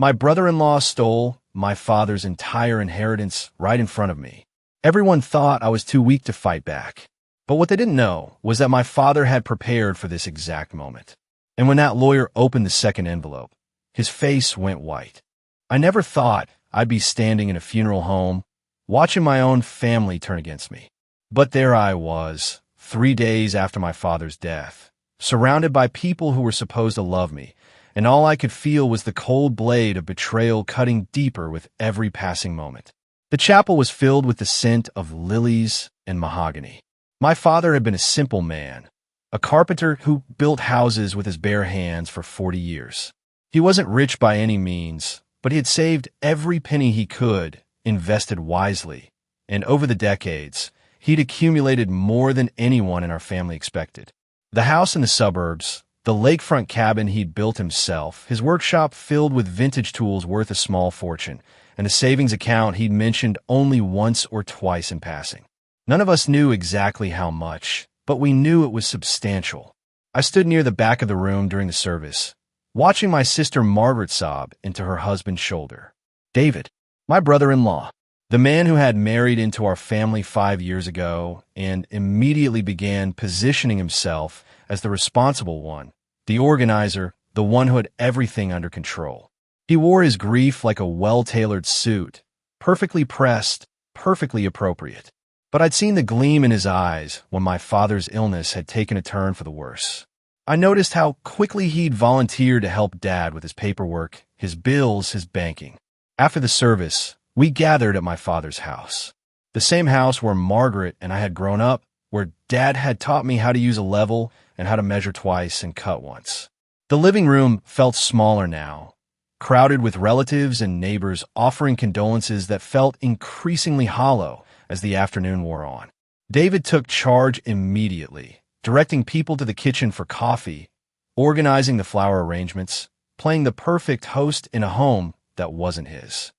My brother-in-law stole my father's entire inheritance right in front of me. Everyone thought I was too weak to fight back. But what they didn't know was that my father had prepared for this exact moment. And when that lawyer opened the second envelope, his face went white. I never thought I'd be standing in a funeral home, watching my own family turn against me. But there I was, 3 days after my father's death, surrounded by people who were supposed to love me, and all I could feel was the cold blade of betrayal cutting deeper with every passing moment. The chapel was filled with the scent of lilies and mahogany. My father had been a simple man, a carpenter who built houses with his bare hands for 40 years. He wasn't rich by any means, but he had saved every penny he could, invested wisely, and over the decades, he'd accumulated more than anyone in our family expected. The house in the suburbs, the lakefront cabin he'd built himself, his workshop filled with vintage tools worth a small fortune, and a savings account he'd mentioned only once or twice in passing. None of us knew exactly how much, but we knew it was substantial. I stood near the back of the room during the service, watching my sister Margaret sob into her husband's shoulder. David, my brother-in-law, the man who had married into our family 5 years ago and immediately began positioning himself as the responsible one, the organizer, the one who had everything under control. He wore his grief like a well-tailored suit, perfectly pressed, perfectly appropriate. But I'd seen the gleam in his eyes when my father's illness had taken a turn for the worse. I noticed how quickly he'd volunteered to help Dad with his paperwork, his bills, his banking. After the service, we gathered at my father's house. The same house where Margaret and I had grown up, where Dad had taught me how to use a level and how to measure twice and cut once. The living room felt smaller now, crowded with relatives and neighbors offering condolences that felt increasingly hollow as the afternoon wore on. David took charge immediately, directing people to the kitchen for coffee, organizing the flower arrangements, playing the perfect host in a home that wasn't his.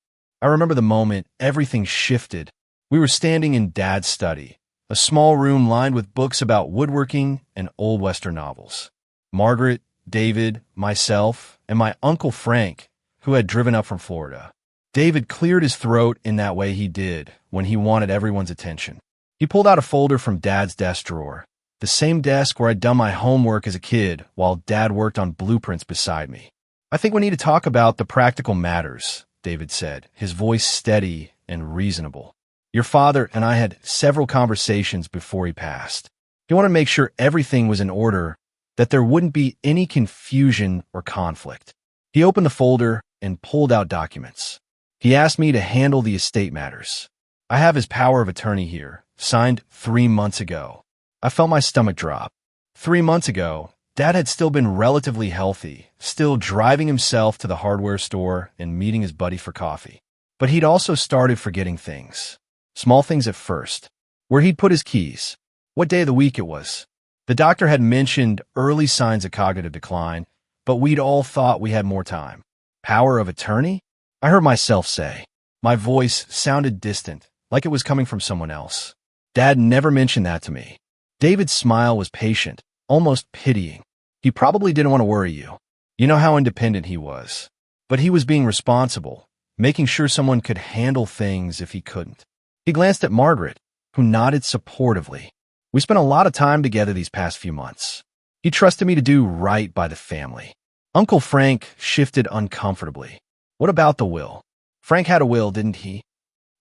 I remember the moment everything shifted. We were standing in Dad's study, a small room lined with books about woodworking and old Western novels. Margaret, David, myself, and my Uncle Frank, who had driven up from Florida. David cleared his throat in that way he did when he wanted everyone's attention. He pulled out a folder from Dad's desk drawer, the same desk where I'd done my homework as a kid while Dad worked on blueprints beside me. "I think we need to talk about the practical matters," David said, his voice steady and reasonable. "Your father and I had several conversations before he passed. He wanted to make sure everything was in order, that there wouldn't be any confusion or conflict." He opened the folder and pulled out documents. He asked me to handle the estate matters. I have his power of attorney here, signed 3 months ago. I felt my stomach drop. 3 months ago, Dad had still been relatively healthy, still driving himself to the hardware store and meeting his buddy for coffee. But he'd also started forgetting things. Small things at first. Where he'd put his keys. What day of the week it was. The doctor had mentioned early signs of cognitive decline, but we'd all thought we had more time. Power of attorney? I heard myself say. My voice sounded distant, like it was coming from someone else. Dad never mentioned that to me. David's smile was patient, almost pitying. He probably didn't want to worry you. You know how independent he was. But he was being responsible, making sure someone could handle things if he couldn't. He glanced at Margaret, who nodded supportively. We spent a lot of time together these past few months. He trusted me to do right by the family. Uncle Frank shifted uncomfortably. What about the will? Frank had a will, didn't he?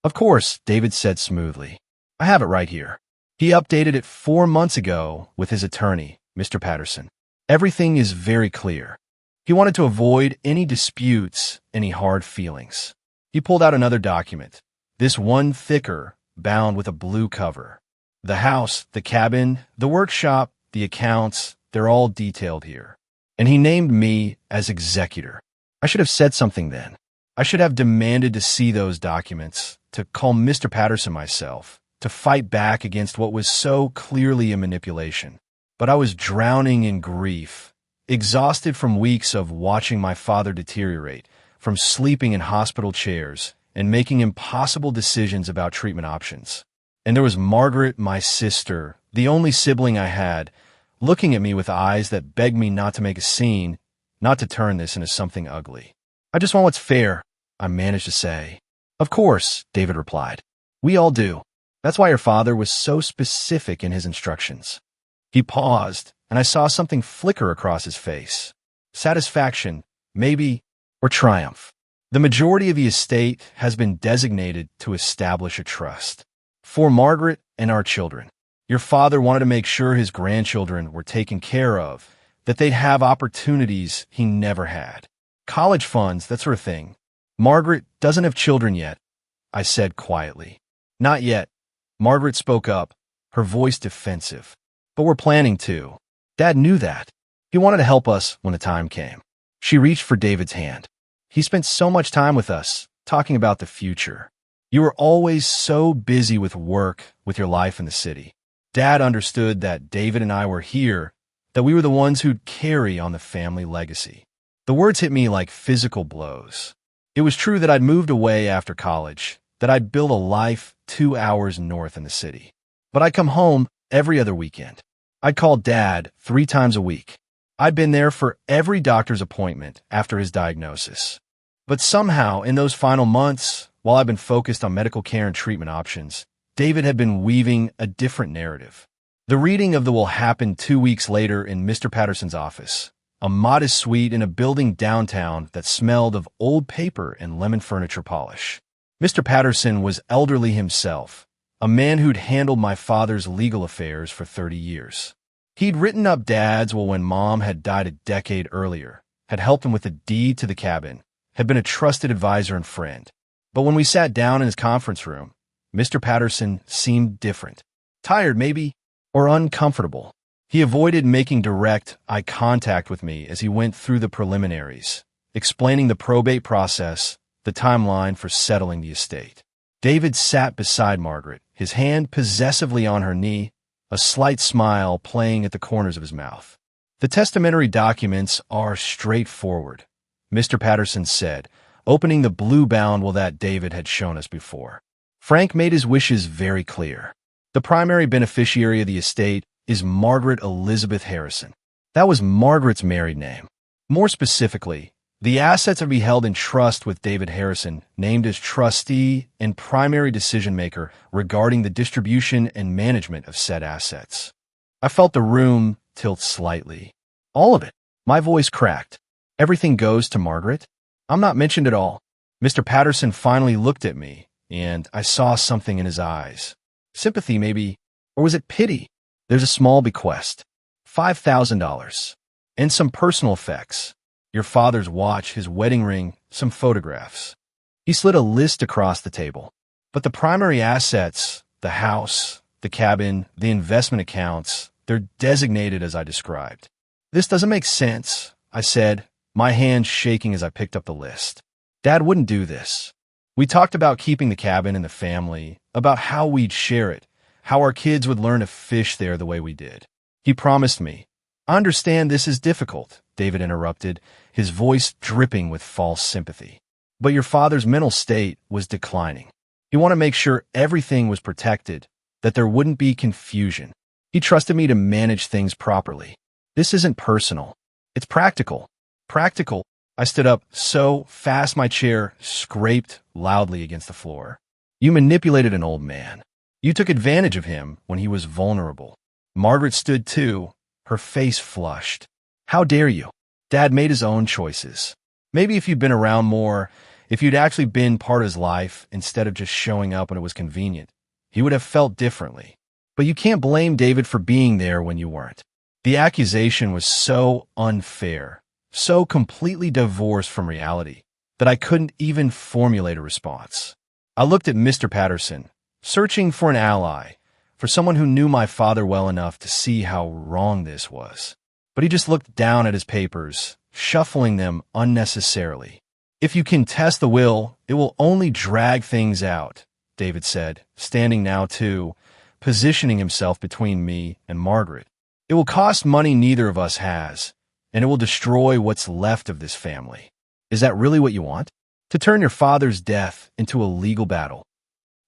Of course, David said smoothly. I have it right here. He updated it 4 months ago with his attorney, Mr. Patterson. Everything is very clear. He wanted to avoid any disputes, any hard feelings. He pulled out another document, this one thicker, bound with a blue cover. The house, the cabin, the workshop, the accounts, they're all detailed here. And he named me as executor. I should have said something then. I should have demanded to see those documents, to call Mr. Patterson myself, to fight back against what was so clearly a manipulation. But I was drowning in grief, exhausted from weeks of watching my father deteriorate, from sleeping in hospital chairs and making impossible decisions about treatment options. And there was Margaret, my sister, the only sibling I had, looking at me with eyes that begged me not to make a scene, not to turn this into something ugly. I just want what's fair, I managed to say. Of course, David replied. We all do. That's why your father was so specific in his instructions. He paused, and I saw something flicker across his face. Satisfaction, maybe, or triumph. The majority of the estate has been designated to establish a trust. For Margaret and our children. Your father wanted to make sure his grandchildren were taken care of, that they'd have opportunities he never had. College funds, that sort of thing. Margaret doesn't have children yet, I said quietly. Not yet. Margaret spoke up, her voice defensive. But we're planning to. Dad knew that. He wanted to help us when the time came. She reached for David's hand. He spent so much time with us, talking about the future. You were always so busy with work, with your life in the city. Dad understood that David and I were here, that we were the ones who'd carry on the family legacy. The words hit me like physical blows. It was true that I'd moved away after college, that I'd built a life 2 hours north in the city. But I'd come home every other weekend. I'd call Dad 3 times a week. I'd been there for every doctor's appointment after his diagnosis. But somehow, in those final months, while I've been focused on medical care and treatment options, David had been weaving a different narrative. The reading of the will happened 2 weeks later in Mr. Patterson's office, a modest suite in a building downtown that smelled of old paper and lemon furniture polish. Mr. Patterson was elderly himself, a man who'd handled my father's legal affairs for 30 years. He'd written up Dad's will when Mom had died a decade earlier, had helped him with the deed to the cabin, had been a trusted advisor and friend. But when we sat down in his conference room, Mr. Patterson seemed different. Tired, maybe, or uncomfortable. He avoided making direct eye contact with me as he went through the preliminaries, explaining the probate process, the timeline for settling the estate. David sat beside Margaret, his hand possessively on her knee, a slight smile playing at the corners of his mouth. The testamentary documents are straightforward, Mr. Patterson said, opening the blue-bound will that David had shown us before. Frank made his wishes very clear. The primary beneficiary of the estate is Margaret Elizabeth Harrison. That was Margaret's married name. More specifically, the assets are to be held in trust with David Harrison, named as trustee and primary decision-maker regarding the distribution and management of said assets. I felt the room tilt slightly. All of it. My voice cracked. Everything goes to Margaret? I'm not mentioned at all. Mr. Patterson finally looked at me, and I saw something in his eyes. Sympathy, maybe, or was it pity? There's a small bequest. $5,000. And some personal effects. Your father's watch, his wedding ring, some photographs. He slid a list across the table. But the primary assets, the house, the cabin, the investment accounts, they're designated as I described. This doesn't make sense, I said, my hand shaking as I picked up the list. Dad wouldn't do this. We talked about keeping the cabin in the family, about how we'd share it, how our kids would learn to fish there the way we did. He promised me. I understand this is difficult, David interrupted, his voice dripping with false sympathy. But your father's mental state was declining. He wanted to make sure everything was protected, that there wouldn't be confusion. He trusted me to manage things properly. This isn't personal. It's practical. Practical. I stood up so fast my chair scraped loudly against the floor. You manipulated an old man. You took advantage of him when he was vulnerable. Margaret stood too, her face flushed. How dare you? Dad made his own choices. Maybe if you'd been around more, if you'd actually been part of his life instead of just showing up when it was convenient, he would have felt differently. But you can't blame David for being there when you weren't. The accusation was so unfair, so completely divorced from reality, that I couldn't even formulate a response. I looked at Mr. Patterson, searching for an ally, for someone who knew my father well enough to see how wrong this was. But he just looked down at his papers, shuffling them unnecessarily. If you contest the will, it will only drag things out, David said, standing now too, positioning himself between me and Margaret. It will cost money neither of us has, and it will destroy what's left of this family. Is that really what you want? To turn your father's death into a legal battle?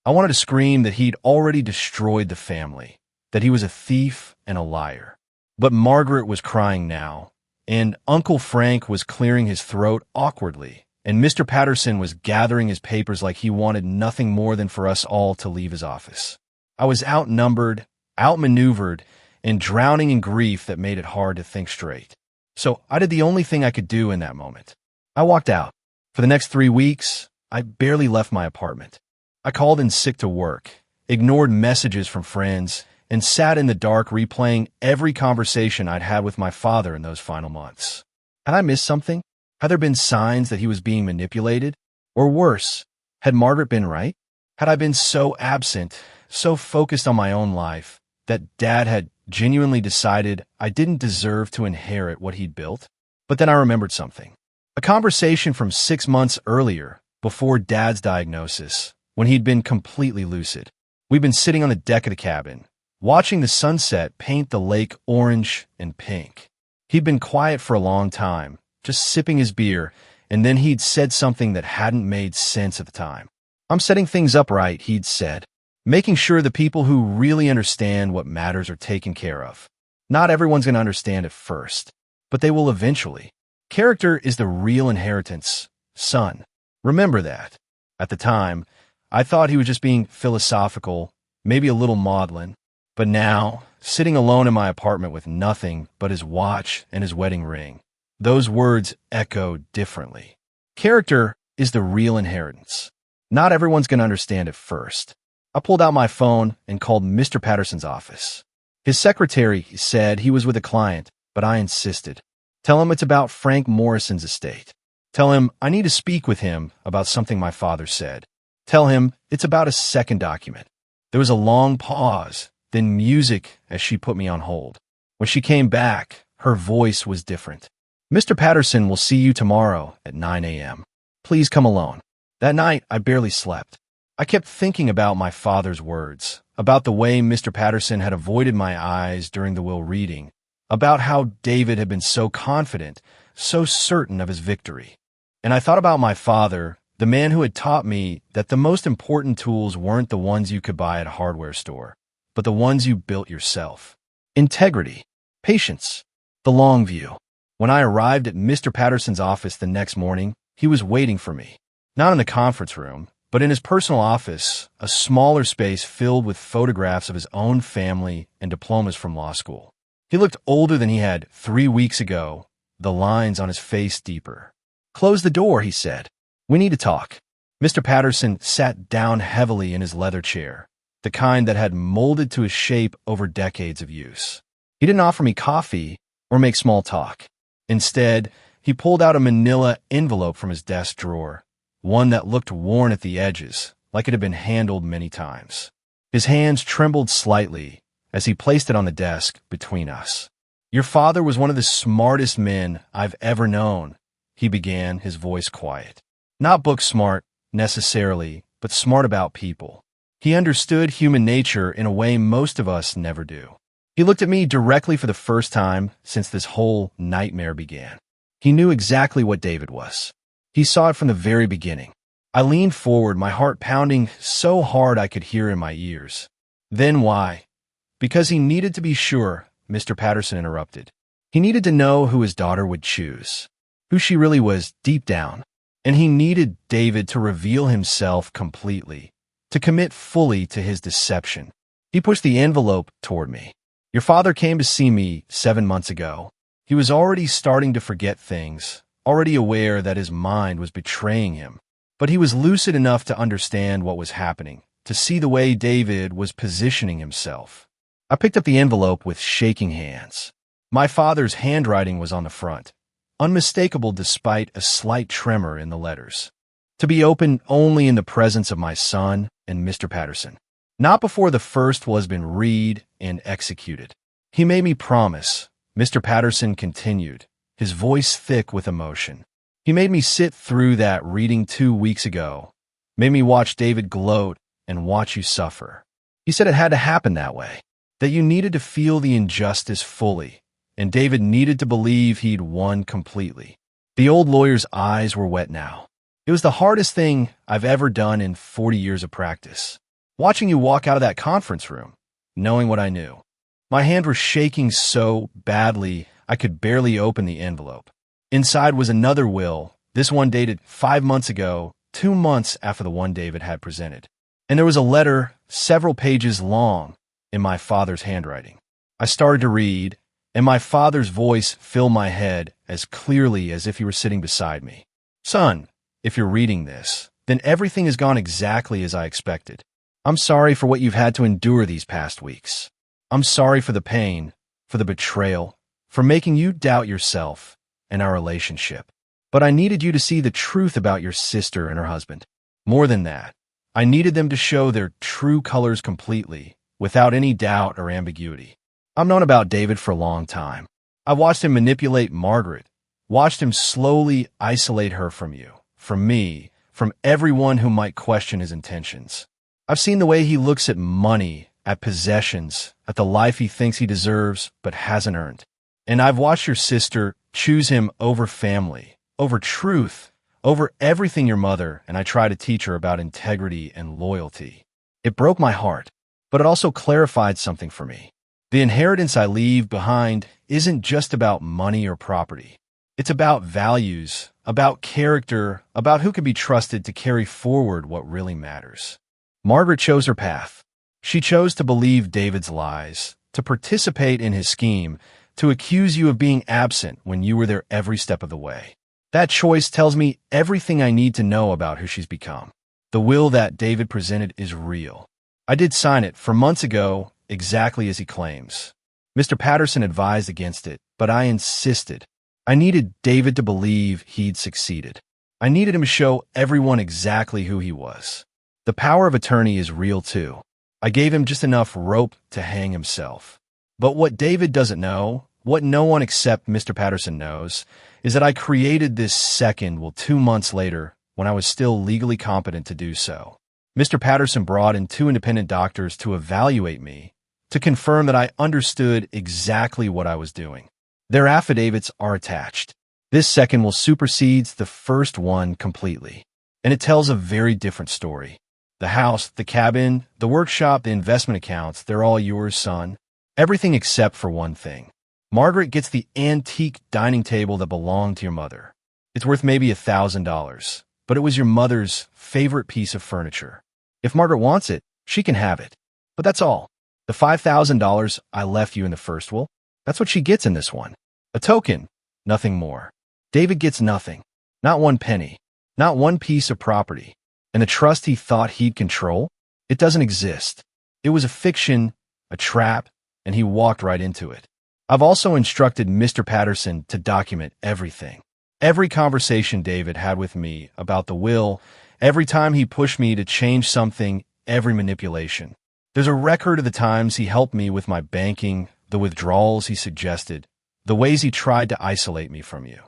I wanted to scream that he'd already destroyed the family, that he was a thief and a liar. But Margaret was crying now, and Uncle Frank was clearing his throat awkwardly and Mr. Patterson was gathering his papers like he wanted nothing more than for us all to leave his office. I was outnumbered, outmaneuvered, and drowning in grief that made it hard to think straight. So I did the only thing I could do in that moment. I walked out. For the next 3 weeks, I barely left my apartment. I called in sick to work, ignored messages from friends, and sat in the dark replaying every conversation I'd had with my father in those final months. Had I missed something? Had there been signs that he was being manipulated? Or worse, had Margaret been right? Had I been so absent, so focused on my own life, that Dad had genuinely decided I didn't deserve to inherit what he'd built? But then I remembered something. A conversation from 6 months earlier, before Dad's diagnosis, when he'd been completely lucid. We'd been sitting on the deck of the cabin, watching the sunset paint the lake orange and pink. He'd been quiet for a long time, just sipping his beer, and then he'd said something that hadn't made sense at the time. "I'm setting things up right," he'd said, "making sure the people who really understand what matters are taken care of. Not everyone's going to understand at first, but they will eventually. Character is the real inheritance, son. Remember that." At the time, I thought he was just being philosophical, maybe a little maudlin. But now, sitting alone in my apartment with nothing but his watch and his wedding ring, those words echo differently. Character is the real inheritance. Not everyone's going to understand at first. I pulled out my phone and called Mr. Patterson's office. His secretary said he was with a client, but I insisted. "Tell him it's about Frank Morrison's estate. Tell him I need to speak with him about something my father said. Tell him it's about a second document." There was a long pause, then music as she put me on hold. When she came back, her voice was different. "Mr. Patterson will see you tomorrow at 9 a.m. Please come alone." That night, I barely slept. I kept thinking about my father's words, about the way Mr. Patterson had avoided my eyes during the will reading, about how David had been so confident, so certain of his victory. And I thought about my father, the man who had taught me that the most important tools weren't the ones you could buy at a hardware store, but the ones you built yourself. Integrity, patience, the long view. When I arrived at Mr. Patterson's office the next morning, he was waiting for me. Not in the conference room, but in his personal office, a smaller space filled with photographs of his own family and diplomas from law school. He looked older than he had 3 weeks ago, the lines on his face deeper. "Close the door," he said. "We need to talk." Mr. Patterson sat down heavily in his leather chair, the kind that had molded to his shape over decades of use. He didn't offer me coffee or make small talk. Instead, he pulled out a manila envelope from his desk drawer, one that looked worn at the edges, like it had been handled many times. His hands trembled slightly as he placed it on the desk between us. "Your father was one of the smartest men I've ever known," he began, his voice quiet. "Not book smart, necessarily, but smart about people. He understood human nature in a way most of us never do. He looked at me directly for the first time since this whole nightmare began. He knew exactly what David was. He saw it from the very beginning." I leaned forward, my heart pounding so hard I could hear in my ears. "Then why?" "Because he needed to be sure," Mr. Patterson interrupted. "He needed to know who his daughter would choose, who she really was deep down. And he needed David to reveal himself completely, to commit fully to his deception." He pushed the envelope toward me. "Your father came to see me 7 months ago. He was already starting to forget things, already aware that his mind was betraying him. But he was lucid enough to understand what was happening, to see the way David was positioning himself." I picked up the envelope with shaking hands. My father's handwriting was on the front, unmistakable despite a slight tremor in the letters. "To be opened only in the presence of my son and Mr. Patterson. Not before the first will has been read and executed." He made me promise, Mr. Patterson continued, his voice thick with emotion. "He made me sit through that reading 2 weeks ago, made me watch David gloat and watch you suffer. He said it had to happen that way, that you needed to feel the injustice fully, and David needed to believe he'd won completely." The old lawyer's eyes were wet now. "It was the hardest thing I've ever done in 40 years of practice. Watching you walk out of that conference room, knowing what I knew. My hand was shaking so badly I could barely open the envelope. Inside was another will, This one dated 5 months ago, 2 months after the one David had presented. And there was a letter several pages long in my father's handwriting. I started to read, and my father's voice filled my head as clearly as if he were sitting beside me. Son, if you're reading this, then everything has gone exactly as I expected. I'm sorry for what you've had to endure these past weeks. I'm sorry for the pain, for the betrayal, for making you doubt yourself and our relationship. But I needed you to see the truth about your sister and her husband. More than that, I needed them to show their true colors completely, without any doubt or ambiguity. I've known about David for a long time. I've watched him manipulate Margaret, watched him slowly isolate her from you, from me, from everyone who might question his intentions. I've seen the way he looks at money, at possessions, at the life he thinks he deserves but hasn't earned. And I've watched your sister choose him over family, over truth, over everything your mother and I try to teach her about integrity and loyalty. It broke my heart, but it also clarified something for me. The inheritance I leave behind isn't just about money or property. It's about values, about character, about who can be trusted to carry forward what really matters. Margaret chose her path. She chose to believe David's lies, to participate in his scheme, to accuse you of being absent when you were there every step of the way. That choice tells me everything I need to know about who she's become. The will that David presented is real. I did sign it 4 months ago, exactly as he claims. Mr. Patterson advised against it, but I insisted. I needed David to believe he'd succeeded. I needed him to show everyone exactly who he was. The power of attorney is real too. I gave him just enough rope to hang himself. But what David doesn't know, what no one except Mr. Patterson knows, is that I created this 2 months later when I was still legally competent to do so. Mr. Patterson brought in 2 independent doctors to evaluate me, to confirm that I understood exactly what I was doing. Their affidavits are attached. This second will supersede the first one completely. And it tells a very different story. The house, the cabin, the workshop, the investment accounts, they're all yours, son. Everything except for one thing. Margaret gets the antique dining table that belonged to your mother. It's worth maybe $1,000, but it was your mother's favorite piece of furniture. If Margaret wants it, she can have it. But that's all. The $5,000 I left you in the first will, that's what she gets in this one. A token, nothing more. David gets nothing. Not 1 penny. Not 1 piece of property. And the trust he thought he'd control, it doesn't exist. It was a fiction, a trap, and he walked right into it. I've also instructed Mr. Patterson to document everything. Every conversation David had with me about the will, every time he pushed me to change something, every manipulation. There's a record of the times he helped me with my banking, the withdrawals he suggested, the ways he tried to isolate me from you.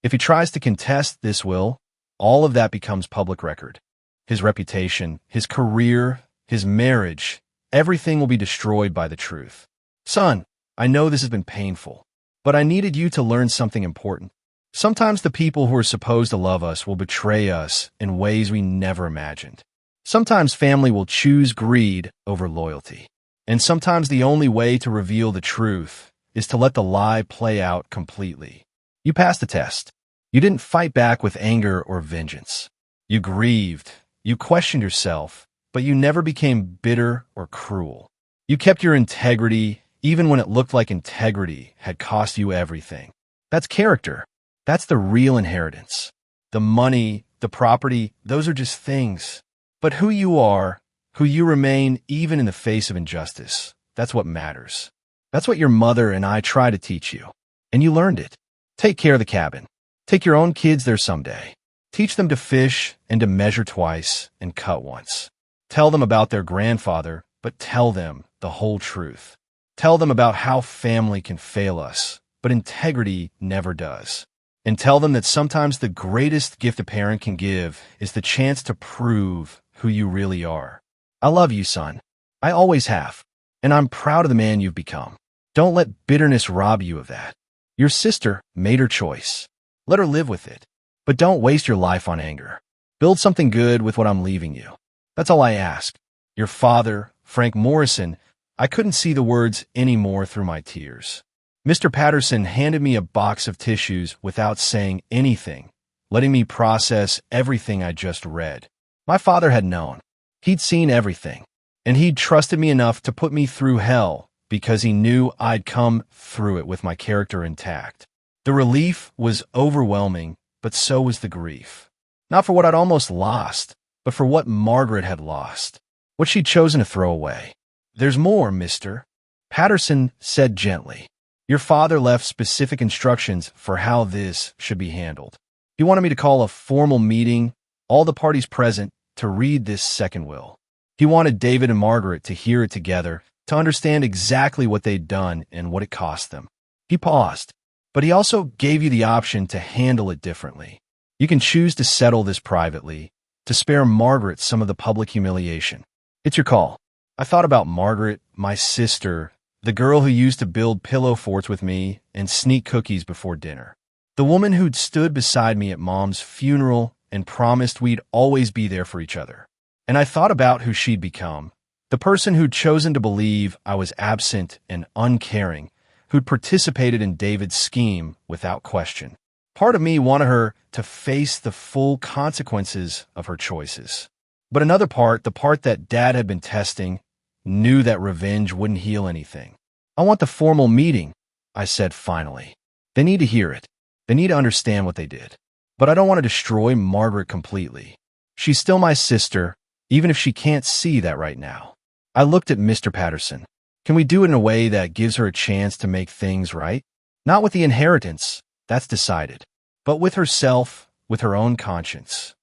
If he tries to contest this will, all of that becomes public record. His reputation, his career, his marriage, everything will be destroyed by the truth. Son, I know this has been painful, but I needed you to learn something important. Sometimes the people who are supposed to love us will betray us in ways we never imagined. Sometimes family will choose greed over loyalty. And sometimes the only way to reveal the truth is to let the lie play out completely. You passed the test. You didn't fight back with anger or vengeance. You grieved. You questioned yourself, but you never became bitter or cruel. You kept your integrity even when it looked like integrity had cost you everything. That's character. That's the real inheritance. The money, the property, those are just things. But who you are, who you remain even in the face of injustice, that's what matters. That's what your mother and I try to teach you. And you learned it. Take care of the cabin. Take your own kids there someday. Teach them to fish and to measure twice and cut once. Tell them about their grandfather, but tell them the whole truth. Tell them about how family can fail us, but integrity never does. And tell them that sometimes the greatest gift a parent can give is the chance to prove who you really are. I love you, son. I always have. And I'm proud of the man you've become. Don't let bitterness rob you of that. Your sister made her choice. Let her live with it. But don't waste your life on anger. Build something good with what I'm leaving you. That's all I ask. Your father, Frank Morrison, I couldn't see the words anymore through my tears. Mr. Patterson handed me a box of tissues without saying anything, letting me process everything I just read. My father had known. He'd seen everything, and he'd trusted me enough to put me through hell because he knew I'd come through it with my character intact. The relief was overwhelming, but so was the grief. Not for what I'd almost lost, but for what Margaret had lost, what she'd chosen to throw away. "There's more, mister," Patterson said gently. "Your father left specific instructions for how this should be handled. He wanted me to call a formal meeting, all the parties present, to read this second will. He wanted David and Margaret to hear it together, to understand exactly what they'd done and what it cost them." He paused, but he also gave you the option to handle it differently. You can choose to settle this privately, to spare Margaret some of the public humiliation. It's your call. I thought about Margaret, my sister, the girl who used to build pillow forts with me and sneak cookies before dinner. The woman who'd stood beside me at Mom's funeral and promised we'd always be there for each other. And I thought about who she'd become, the person who'd chosen to believe I was absent and uncaring, who'd participated in David's scheme without question. Part of me wanted her to face the full consequences of her choices. But another part, the part that Dad had been testing, knew that revenge wouldn't heal anything. "I want the formal meeting," I said finally. "They need to hear it. They need to understand what they did. But I don't want to destroy Margaret completely. She's still my sister, even if she can't see that right now." I looked at Mr. Patterson. "Can we do it in a way that gives her a chance to make things right? Not with the inheritance, that's decided, but with herself, with her own conscience."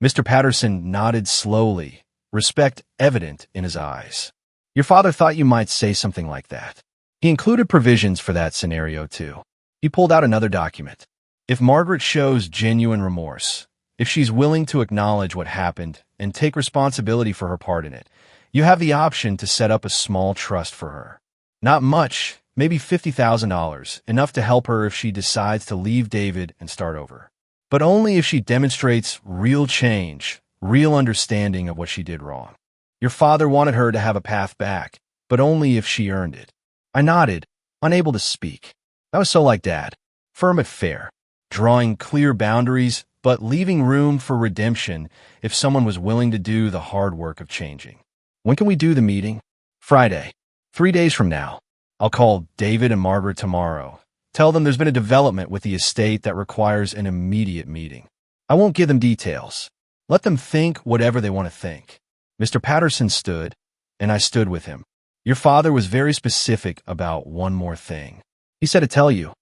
Mr. Patterson nodded slowly, respect evident in his eyes. "Your father thought you might say something like that. He included provisions for that scenario, too." He pulled out another document. "If Margaret shows genuine remorse, if she's willing to acknowledge what happened and take responsibility for her part in it, you have the option to set up a small trust for her. Not much, maybe $50,000, enough to help her if she decides to leave David and start over. But only if she demonstrates real change, real understanding of what she did wrong. Your father wanted her to have a path back, but only if she earned it." I nodded, unable to speak. That was so like Dad. Firm but fair, drawing clear boundaries, but leaving room for redemption if someone was willing to do the hard work of changing. "When can we do the meeting?" "Friday. 3 days from now. I'll call David and Margaret tomorrow. Tell them there's been a development with the estate that requires an immediate meeting. I won't give them details. Let them think whatever they want to think." Mr. Patterson stood, and I stood with him. "Your father was very specific about one more thing. He said to tell you,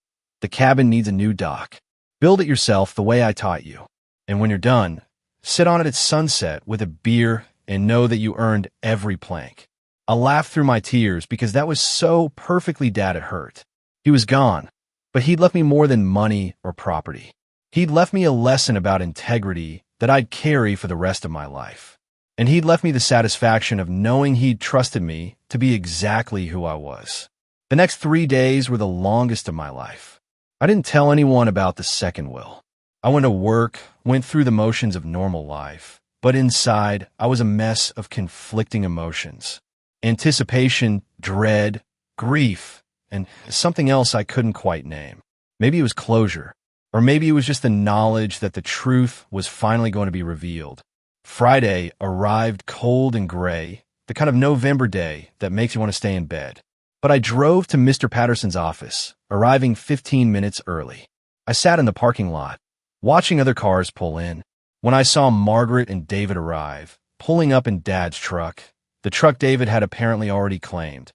the cabin needs a new dock. Build it yourself the way I taught you. And when you're done, sit on it at sunset with a beer and know that you earned every plank." I laughed through my tears because that was so perfectly Dad it hurt. He was gone, but he'd left me more than money or property. He'd left me a lesson about integrity that I'd carry for the rest of my life. And he'd left me the satisfaction of knowing he'd trusted me to be exactly who I was. The next 3 days were the longest of my life. I didn't tell anyone about the second will. I went to work, went through the motions of normal life, but inside I was a mess of conflicting emotions. Anticipation, dread, grief, and something else I couldn't quite name. Maybe it was closure, or maybe it was just the knowledge that the truth was finally going to be revealed. Friday arrived cold and gray, the kind of November day that makes you want to stay in bed. But I drove to Mr. Patterson's office, arriving 15 minutes early. I sat in the parking lot, watching other cars pull in. When I saw Margaret and David arrive, pulling up in Dad's truck, the truck David had apparently already claimed,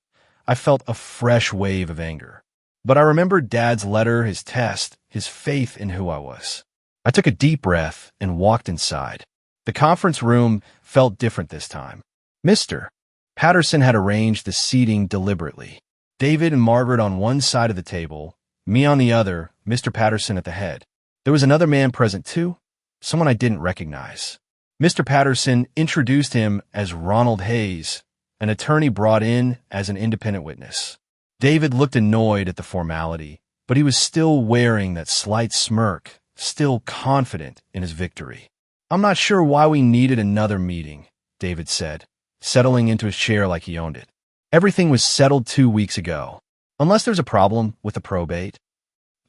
I felt a fresh wave of anger. But I remembered Dad's letter, his test, his faith in who I was. I took a deep breath and walked inside. The conference room felt different this time. Mr. Patterson had arranged the seating deliberately. David and Margaret on one side of the table, me on the other, Mr. Patterson at the head. There was another man present too, someone I didn't recognize. Mr. Patterson introduced him as Ronald Hayes, an attorney brought in as an independent witness. David looked annoyed at the formality, but he was still wearing that slight smirk, still confident in his victory. "I'm not sure why we needed another meeting," David said, settling into his chair like he owned it. "Everything was settled 2 weeks ago. Unless there's a problem with the probate."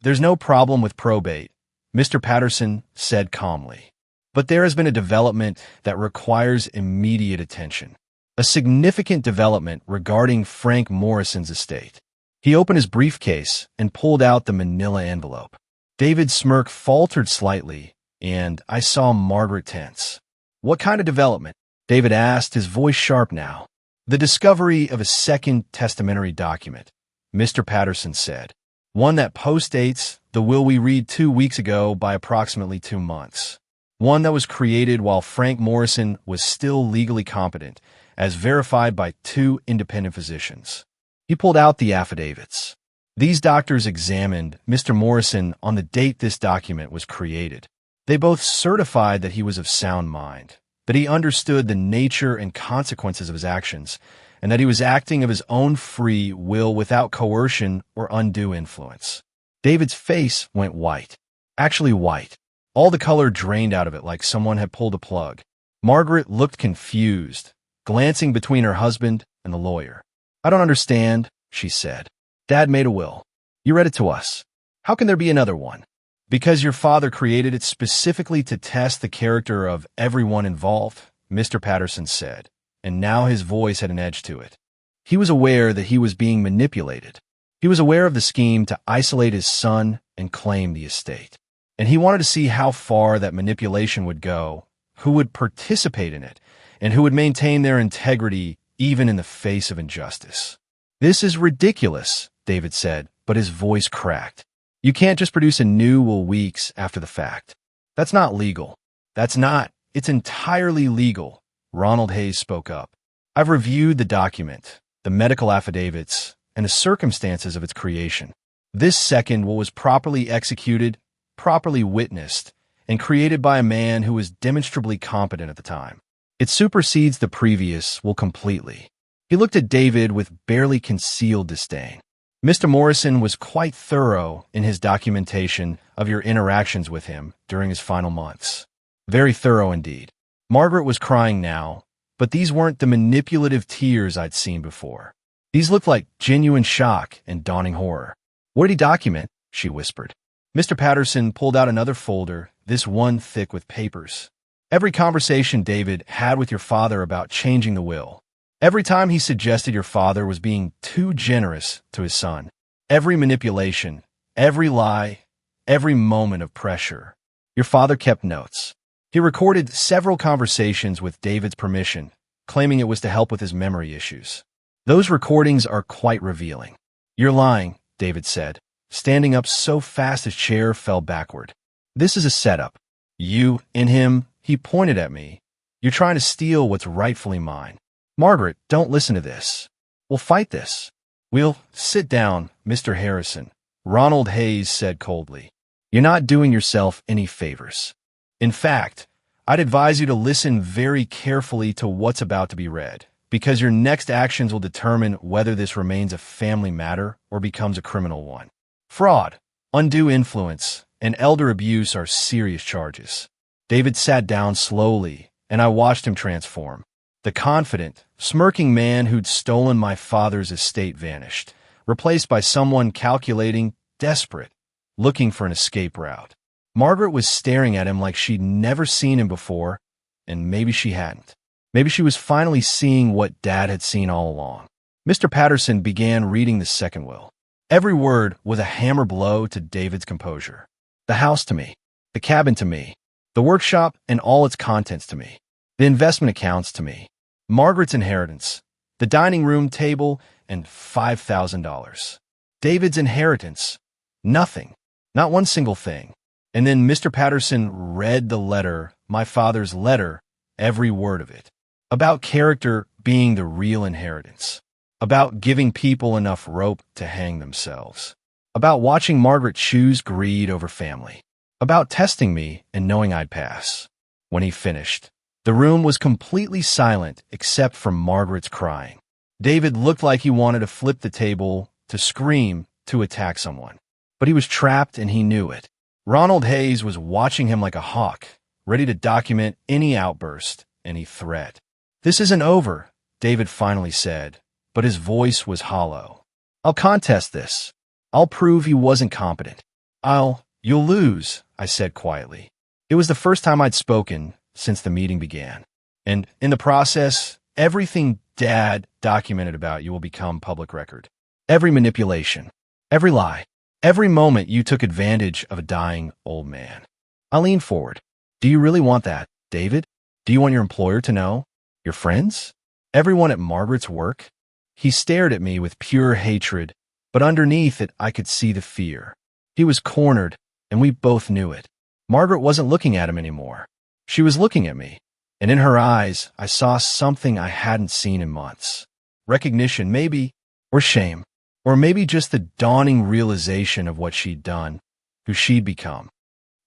"There's no problem with probate," Mr. Patterson said calmly. But there has been a development that requires immediate attention. A significant development regarding Frank Morrison's estate. He opened his briefcase and pulled out the manila envelope. David's smirk faltered slightly, and I saw Margaret tense. What kind of development? David asked, his voice sharp now. The discovery of a second testamentary document, Mr. Patterson said. One that postdates the will we read 2 weeks ago by approximately 2 months. One that was created while Frank Morrison was still legally competent, as verified by 2 independent physicians. He pulled out the affidavits. These doctors examined Mr. Morrison on the date this document was created. They both certified that he was of sound mind, that he understood the nature and consequences of his actions, and that he was acting of his own free will without coercion or undue influence. David's face went white. Actually white. All the color drained out of it like someone had pulled a plug. Margaret looked confused, glancing between her husband and the lawyer. I don't understand, she said. Dad made a will. You read it to us. How can there be another one? Because your father created it specifically to test the character of everyone involved, Mr. Patterson said, and now his voice had an edge to it. He was aware that he was being manipulated. He was aware of the scheme to isolate his son and claim the estate. And he wanted to see how far that manipulation would go, who would participate in it, and who would maintain their integrity even in the face of injustice. This is ridiculous, David said, but his voice cracked. You can't just produce a new will weeks after the fact. That's not legal. That's not. It's entirely legal, Ronald Hayes spoke up. I've reviewed the document, the medical affidavits, and the circumstances of its creation. This second will was properly executed, properly witnessed, and created by a man who was demonstrably competent at the time. It supersedes the previous will completely. He looked at David with barely concealed disdain. Mr. Morrison was quite thorough in his documentation of your interactions with him during his final months. Very thorough indeed. Margaret was crying now, but these weren't the manipulative tears I'd seen before. These looked like genuine shock and dawning horror. What did he document? She whispered. Mr. Patterson pulled out another folder, this one thick with papers. Every conversation David had with your father about changing the will. Every time he suggested your father was being too generous to his son. Every manipulation, every lie, every moment of pressure. Your father kept notes. He recorded several conversations with David's permission, claiming it was to help with his memory issues. Those recordings are quite revealing. You're lying, David said, standing up so fast his chair fell backward. This is a setup. You and him, he pointed at me. You're trying to steal what's rightfully mine. Margaret, don't listen to this. We'll fight this. We'll sit down, Mr. Harrison, Ronald Hayes said coldly. You're not doing yourself any favors. In fact, I'd advise you to listen very carefully to what's about to be read, because your next actions will determine whether this remains a family matter or becomes a criminal one. Fraud, undue influence, and elder abuse are serious charges. David sat down slowly, and I watched him transform. The confident, smirking man who'd stolen my father's estate vanished, replaced by someone calculating, desperate, looking for an escape route. Margaret was staring at him like she'd never seen him before, and maybe she hadn't. Maybe she was finally seeing what Dad had seen all along. Mr. Patterson began reading the second will. Every word was a hammer blow to David's composure. The house to me, the cabin to me, the workshop and all its contents to me, the investment accounts to me, Margaret's inheritance, the dining room table, and $5,000. David's inheritance. Nothing. Not one single thing. And then Mr. Patterson read the letter, my father's letter, every word of it. About character being the real inheritance. About giving people enough rope to hang themselves. About watching Margaret choose greed over family. About testing me and knowing I'd pass. When he finished, the room was completely silent except for Margaret's crying. David looked like he wanted to flip the table, to scream, to attack someone. But he was trapped and he knew it. Ronald Hayes was watching him like a hawk, ready to document any outburst, any threat. This isn't over, David finally said, but his voice was hollow. I'll contest this. I'll prove he wasn't competent. You'll lose, I said quietly. It was the first time I'd spoken since the meeting began. And in the process, everything Dad documented about you will become public record. Every manipulation, every lie, every moment you took advantage of a dying old man. I leaned forward. Do you really want that, David? Do you want your employer to know? Your friends? Everyone at Margaret's work? He stared at me with pure hatred, but underneath it I could see the fear. He was cornered, and we both knew it. Margaret wasn't looking at him anymore. She was looking at me, and in her eyes I saw something I hadn't seen in months. Recognition, maybe, or shame, or maybe just the dawning realization of what she'd done, who she'd become.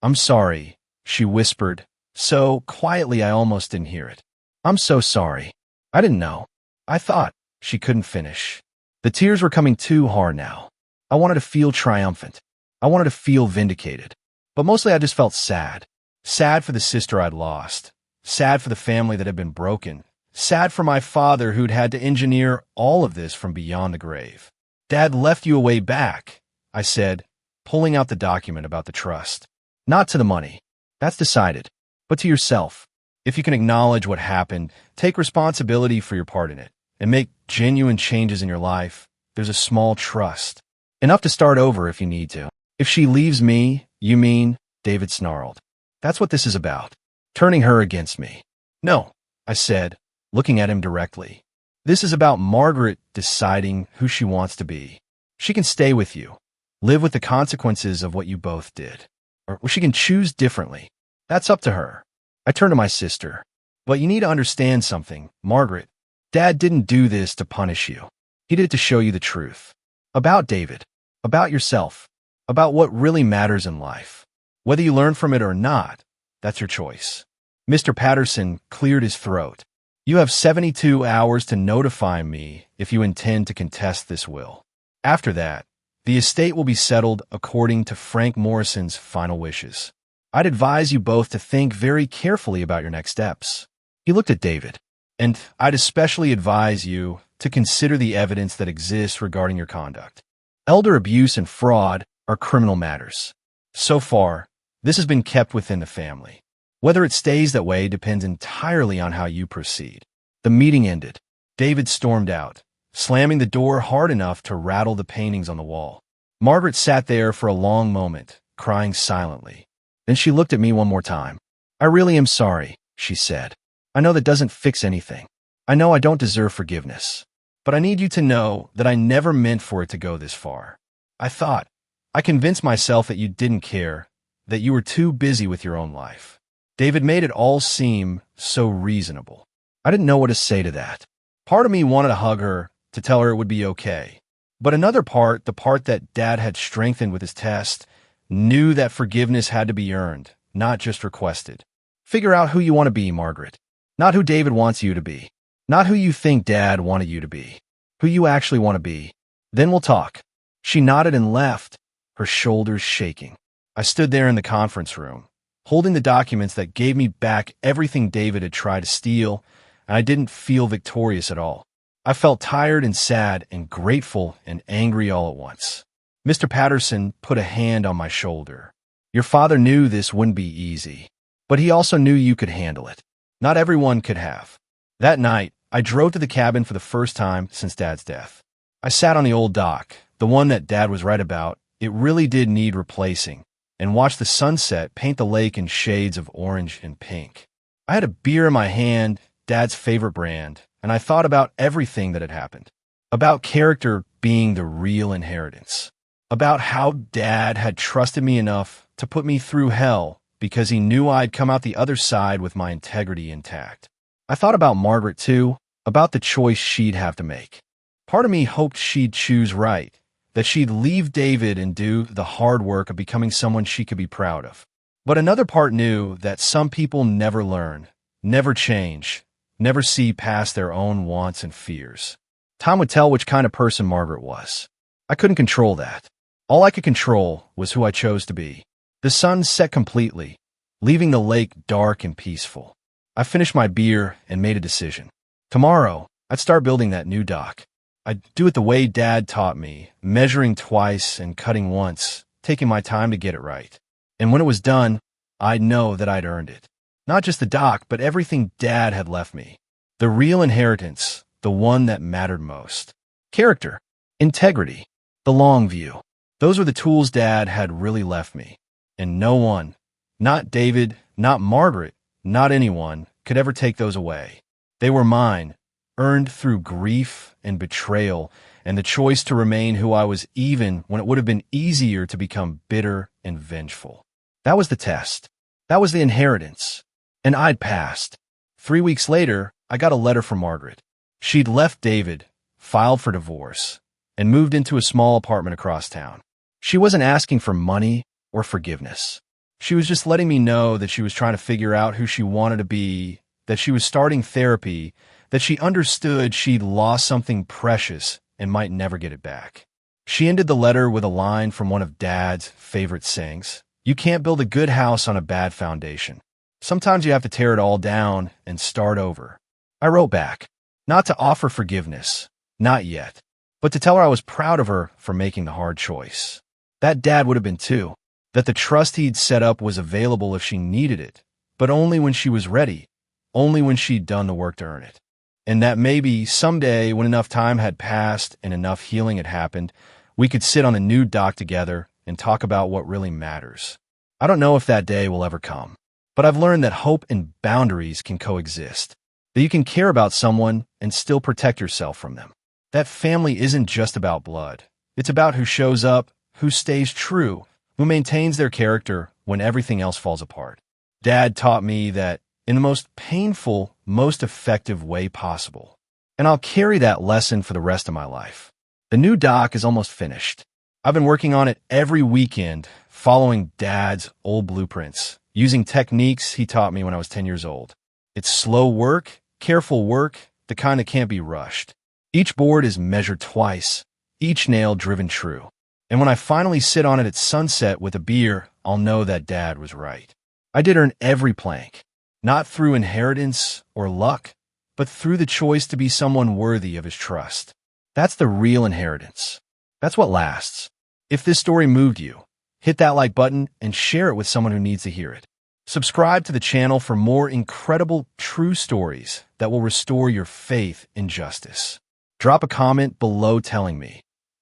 I'm sorry, she whispered, so quietly I almost didn't hear it. I'm so sorry. I didn't know. I thought. She couldn't finish. The tears were coming too hard now. I wanted to feel triumphant. I wanted to feel vindicated. But mostly I just felt sad. Sad for the sister I'd lost. Sad for the family that had been broken. Sad for my father who'd had to engineer all of this from beyond the grave. Dad left you a way back, I said, pulling out the document about the trust. Not to the money. That's decided. But to yourself. If you can acknowledge what happened, take responsibility for your part in it, and make genuine changes in your life, there's a small trust. Enough to start over if you need to. If she leaves me, you mean, David snarled. That's what this is about. Turning her against me. No, I said, looking at him directly. This is about Margaret deciding who she wants to be. She can stay with you, live with the consequences of what you both did. Or she can choose differently. That's up to her. I turned to my sister. But you need to understand something, Margaret. Dad didn't do this to punish you. He did it to show you the truth. About David. About yourself. About what really matters in life. Whether you learn from it or not, that's your choice. Mr. Patterson cleared his throat. You have 72 hours to notify me if you intend to contest this will. After that, the estate will be settled according to Frank Morrison's final wishes. I'd advise you both to think very carefully about your next steps. He looked at David. And I'd especially advise you to consider the evidence that exists regarding your conduct. Elder abuse and fraud are criminal matters. So far, this has been kept within the family. Whether it stays that way depends entirely on how you proceed. The meeting ended. David stormed out, slamming the door hard enough to rattle the paintings on the wall. Margaret sat there for a long moment, crying silently. Then she looked at me one more time. I really am sorry, she said. I know that doesn't fix anything. I know I don't deserve forgiveness. But I need you to know that I never meant for it to go this far. I convinced myself that you didn't care, that you were too busy with your own life. David made it all seem so reasonable. I didn't know what to say to that. Part of me wanted to hug her, to tell her it would be okay. But another part, the part that Dad had strengthened with his test, knew that forgiveness had to be earned, not just requested. Figure out who you want to be, Margaret. Not who David wants you to be. Not who you think Dad wanted you to be. Who you actually want to be. Then we'll talk. She nodded and left, her shoulders shaking. I stood there in the conference room, holding the documents that gave me back everything David had tried to steal, and I didn't feel victorious at all. I felt tired and sad and grateful and angry all at once. Mr. Patterson put a hand on my shoulder. Your father knew this wouldn't be easy, but he also knew you could handle it. Not everyone could have. That night, I drove to the cabin for the first time since Dad's death. I sat on the old dock, the one that Dad was right about. It really did need replacing, and watched the sunset paint the lake in shades of orange and pink. I had a beer in my hand, Dad's favorite brand, and I thought about everything that had happened. About character being the real inheritance. About how Dad had trusted me enough to put me through hell because he knew I'd come out the other side with my integrity intact. I thought about Margaret, too, about the choice she'd have to make. Part of me hoped she'd choose right, that she'd leave David and do the hard work of becoming someone she could be proud of. But another part knew that some people never learn, never change, never see past their own wants and fears. Time would tell which kind of person Margaret was. I couldn't control that. All I could control was who I chose to be. The sun set completely, leaving the lake dark and peaceful. I finished my beer and made a decision. Tomorrow, I'd start building that new dock. I'd do it the way Dad taught me, measuring twice and cutting once, taking my time to get it right. And when it was done, I'd know that I'd earned it. Not just the dock, but everything Dad had left me. The real inheritance, the one that mattered most. Character, integrity, the long view. Those were the tools Dad had really left me. And no one, not David, not Margaret, not anyone, could ever take those away. They were mine, earned through grief and betrayal and the choice to remain who I was even when it would have been easier to become bitter and vengeful. That was the test. That was the inheritance. And I'd passed. 3 weeks later, I got a letter from Margaret. She'd left David, filed for divorce, and moved into a small apartment across town. She wasn't asking for money or forgiveness. She was just letting me know that she was trying to figure out who she wanted to be, that she was starting therapy, that she understood she'd lost something precious and might never get it back. She ended the letter with a line from one of Dad's favorite sayings: "You can't build a good house on a bad foundation. Sometimes you have to tear it all down and start over." I wrote back, not to offer forgiveness, not yet, but to tell her I was proud of her for making the hard choice. That Dad would have been too, that the trust he'd set up was available if she needed it, but only when she was ready, only when she'd done the work to earn it. And that maybe someday, when enough time had passed and enough healing had happened, we could sit on the new dock together and talk about what really matters. I don't know if that day will ever come, but I've learned that hope and boundaries can coexist, that you can care about someone and still protect yourself from them. That family isn't just about blood. It's about who shows up, who stays true, who maintains their character when everything else falls apart. Dad taught me that in the most painful, most effective way possible. And I'll carry that lesson for the rest of my life. The new dock is almost finished. I've been working on it every weekend, following Dad's old blueprints, using techniques he taught me when I was 10 years old. It's slow work, careful work, the kind that can't be rushed. Each board is measured twice, each nail driven true. And when I finally sit on it at sunset with a beer, I'll know that Dad was right. I did earn every plank. Not through inheritance or luck, but through the choice to be someone worthy of his trust. That's the real inheritance. That's what lasts. If this story moved you, hit that like button and share it with someone who needs to hear it. Subscribe to the channel for more incredible true stories that will restore your faith in justice. Drop a comment below telling me,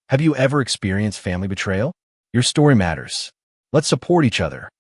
have you ever experienced family betrayal? Your story matters. Let's support each other.